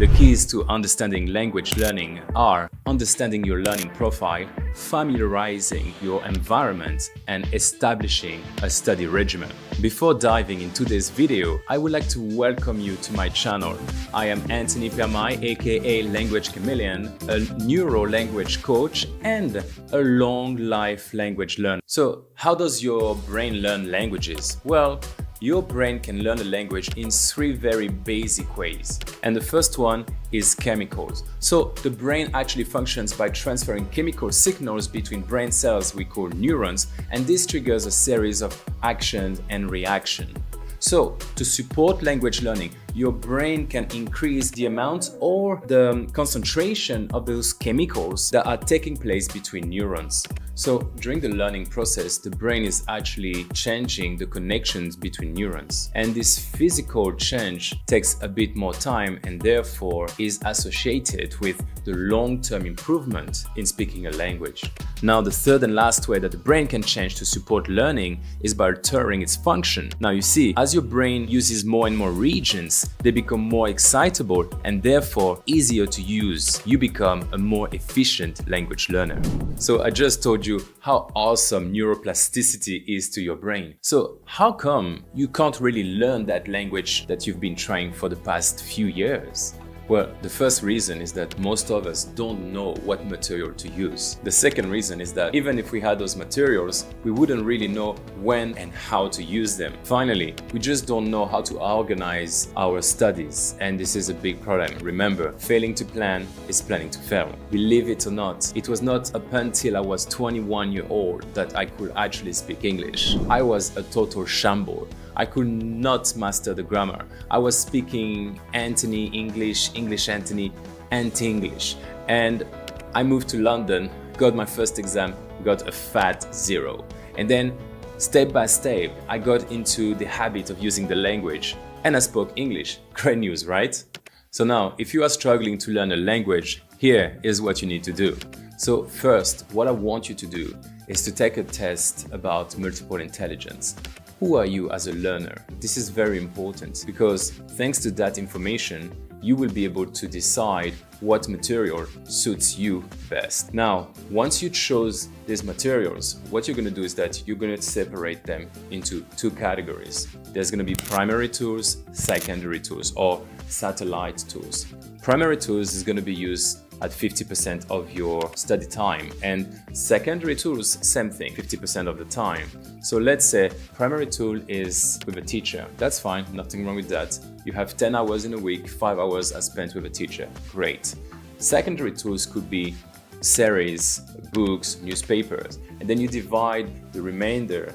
The keys to understanding language learning are understanding your learning profile, familiarizing your environment, and establishing a study regimen. Before diving into this video, I would like to welcome you to my channel. I am Anthony Permaye, aka Language Chameleon, a neuro-language coach and a long-life language learner. So, how does your brain learn languages? Well, your brain can learn a language in three very basic ways. And the first one is chemicals. So the brain actually functions by transferring chemical signals between brain cells we call neurons, and this triggers a series of actions and reactions. So to support language learning, your brain can increase the amount or the concentration of those chemicals that are taking place between neurons. So during the learning process, the brain is actually changing the connections between neurons. And this physical change takes a bit more time and therefore is associated with the long-term improvement in speaking a language. Now, the third and last way that the brain can change to support learning is by altering its function. Now, you see, as your brain uses more and more regions, they become more excitable and therefore easier to use. You become a more efficient language learner. So I just told you how awesome neuroplasticity is to your brain. So how come you can't really learn that language that you've been trying for the past few years? Well, the first reason is that most of us don't know what material to use. The second reason is that even if we had those materials, we wouldn't really know when and how to use them. Finally, we just don't know how to organize our studies, and this is a big problem. Remember, failing to plan is planning to fail. Believe it or not, it was not up until I was 21 years old that I could actually speak English. I was a total shambles. I could not master the grammar. I was speaking Anthony English, English Anthony, anti-English. And I moved to London, got my first exam, got a fat 0. And then step by step, I got into the habit of using the language and I spoke English. Great news, right? So now, if you are struggling to learn a language, here is what you need to do. So first, what I want you to do is to take a test about multiple intelligence. Who are you as a learner? This is very important because thanks to that information, you will be able to decide what material suits you best. Now, once you chose these materials, what you're going to do is that you're going to separate them into two categories. There's going to be primary tools, secondary tools, or satellite tools. Primary tools is going to be used at 50% of your study time, and secondary tools, same thing, 50% of the time. So let's say primary tool is with a teacher. That's fine, nothing wrong with that. You have 10 hours in a week, 5 hours are spent with a teacher. Great. Secondary tools could be series, books, newspapers, and then you divide the remainder,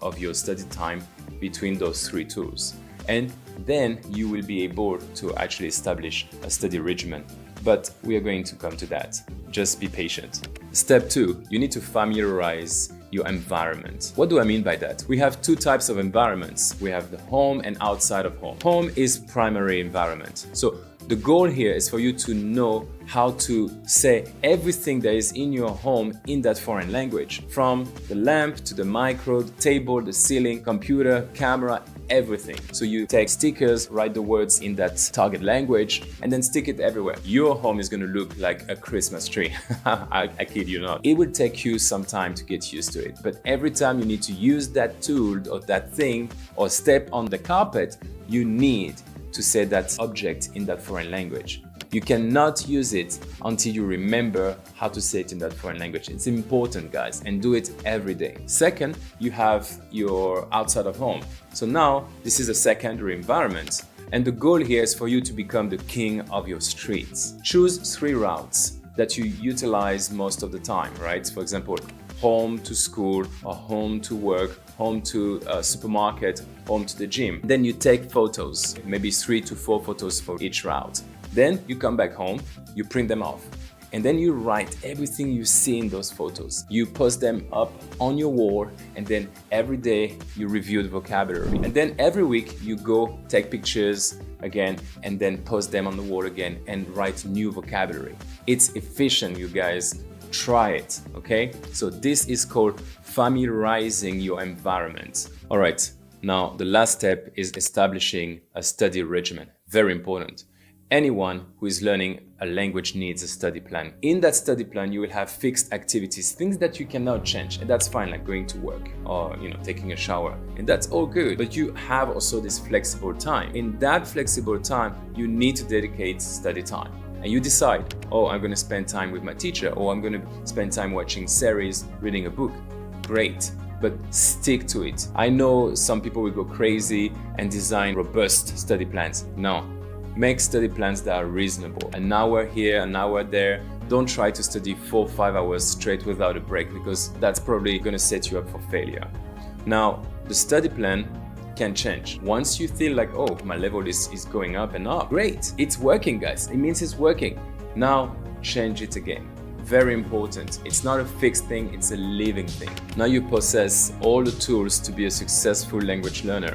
of your study time between those three tools. And then you will be able to actually establish a study regimen. But we are going to come to that. Just be patient. Step 2, you need to familiarize your environment. What do I mean by that? We have two types of environments. We have the home and outside of home. Home is primary environment. So the goal here is for you to know how to say everything that is in your home in that foreign language. From the lamp to the micro, the table, the ceiling, computer, camera, everything. So you take stickers, write the words in that target language, and then stick it everywhere. Your home is going to look like a Christmas tree. I kid you not. It will take you some time to get used to it. But every time you need to use that tool or that thing or step on the carpet, you need to say that object in that foreign language. You cannot use it until you remember how to say it in that foreign language. It's important, guys, and do it every day. Second, you have your outside of home. So now this is a secondary environment, and the goal here is for you to become the king of your streets. Choose 3 routes that you utilize most of the time, right? For example, home to school, or home to work, home to a supermarket, home to the gym. Then you take photos, maybe 3 to 4 photos for each route. Then you come back home, you print them off, and then you write everything you see in those photos. You post them up on your wall, and then every day you review the vocabulary. And then every week you go take pictures again and then post them on the wall again and write new vocabulary. It's efficient, you guys. Try it, okay? So this is called familiarizing your environment. All right, now the last step is establishing a study regimen. Very important. Anyone who is learning a language needs a study plan. In that study plan, you will have fixed activities, things that you cannot change, and that's fine, like going to work or taking a shower, and that's all good. But you have also this flexible time. In that flexible time, you need to dedicate study time. And you decide, oh, I'm going to spend time with my teacher, or I'm going to spend time watching series, reading a book. Great. But stick to it. I know some people will go crazy and design robust study plans. No. Make study plans that are reasonable. An hour here, an hour there. Don't try to study 4 or 5 hours straight without a break, because that's probably going to set you up for failure. Now, the study plan can change. Once you feel like, oh, my level is going up and up, great. It's working, guys. It means it's working. Now, change it again. Very important. It's not a fixed thing, it's a living thing. Now you possess all the tools to be a successful language learner.